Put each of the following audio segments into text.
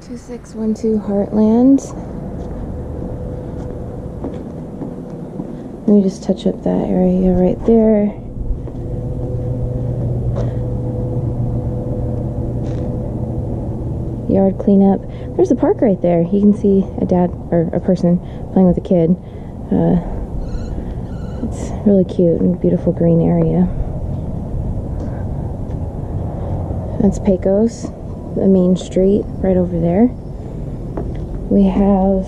2612 Heartland. Let me just touch up that area right there. Yard cleanup. There's a park right there. You can see a dad or a person playing with a kid. It's really cute and beautiful green area. That's Pecos, the main street right over there. We have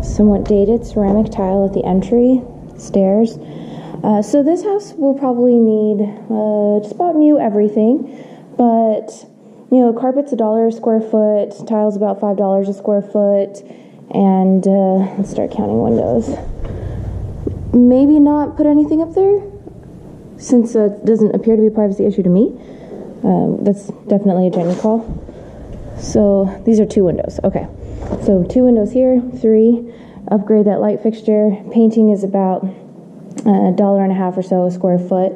somewhat dated ceramic tile at the entry, stairs. So this house will probably need just about new everything, but you know, carpet's $1 a square foot, tiles about $5 a square foot, and let's start counting windows. Maybe not put anything up there, since it doesn't appear to be a privacy issue to me. That's definitely a Jenny call. So these are 2 windows. Okay, so 2 windows here, 3. Upgrade that light fixture. Painting is about $1.50 or so a square foot.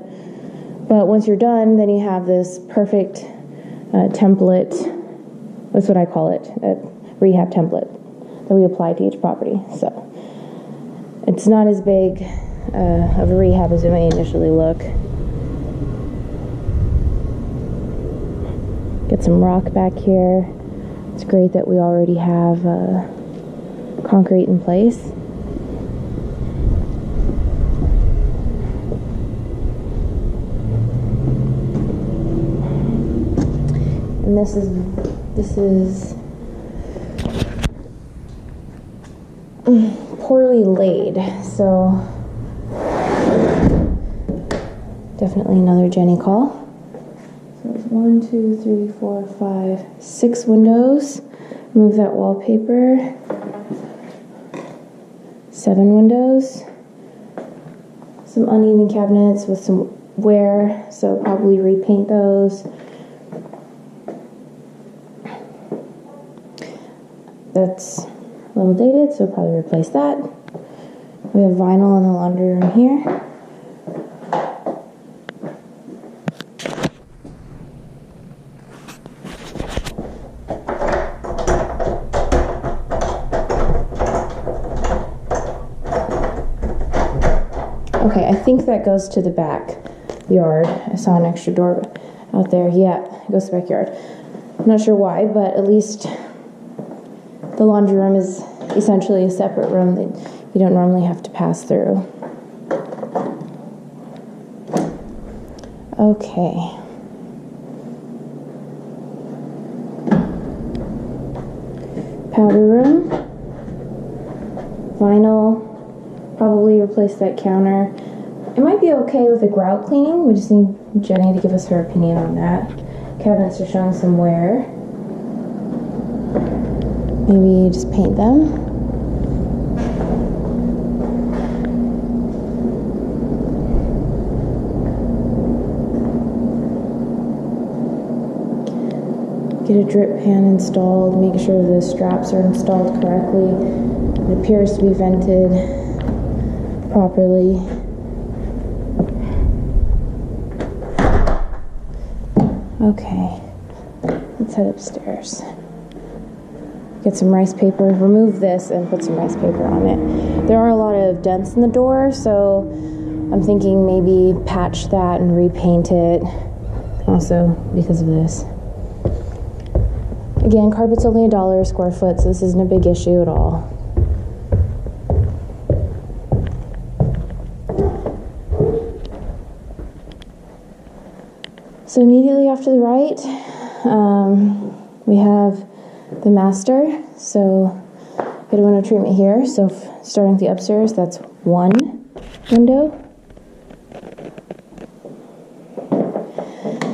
But once you're done, then you have this perfect template. That's what I call it, a rehab template that we apply to each property. So it's not as big of a rehab as it may initially look. Get some rock back here. It's great that we already have concrete in place. And this is poorly laid, so definitely another Jenny call. So it's 1, 2, 3, 4, 5, 6 windows. Remove that wallpaper. 7 windows. Some uneven cabinets with some wear, so probably repaint those. That's a little dated, so probably replace that. We have vinyl in the laundry room here. Okay, I think that goes to the back yard. I saw an extra door out there. Yeah, it goes to the backyard. I'm not sure why, but at least the laundry room is essentially a separate room that you don't normally have to pass through. Okay. Powder room. Vinyl. Probably replace that counter. It might be okay with a grout cleaning. We just need Jenny to give us her opinion on that. Cabinets are showing some wear. Maybe just paint them. Get a drip pan installed, make sure the straps are installed correctly. It appears to be vented properly. Okay, let's head upstairs. Get some rice paper, remove this and put some rice paper on it. There are a lot of dents in the door, so I'm thinking maybe patch that and repaint it, also because of this. Again, carpet's only $1 a square foot, so this isn't a big issue at all. So immediately off to the right, we have the master. So get a window treatment here. So starting with the upstairs, that's 1 window.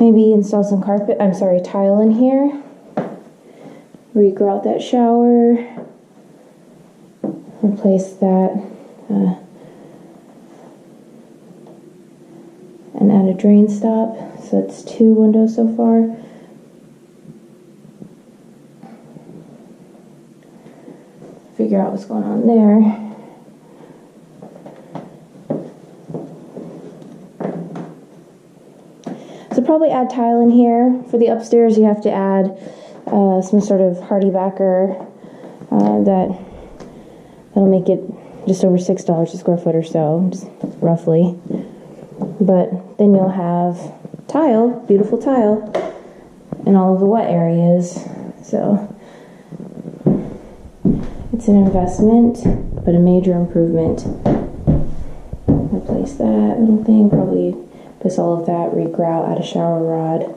Maybe install some tile in here. Regrout that shower. Replace that. And add a drain stop. So that's 2 windows so far. Figure out what's going on there. So probably add tile in here. For the upstairs, you have to add some sort of hardy backer that'll make it just over $6 a square foot or so, just roughly. But then you'll have tile, beautiful tile, in all of the wet areas. So it's an investment, but a major improvement. Replace that little thing, probably place all of that, regrout, add a shower rod.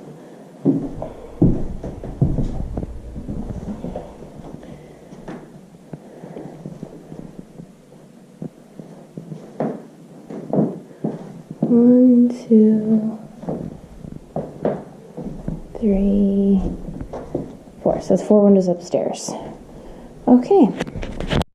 One, two, three, four. So that's 4 windows upstairs. Okay.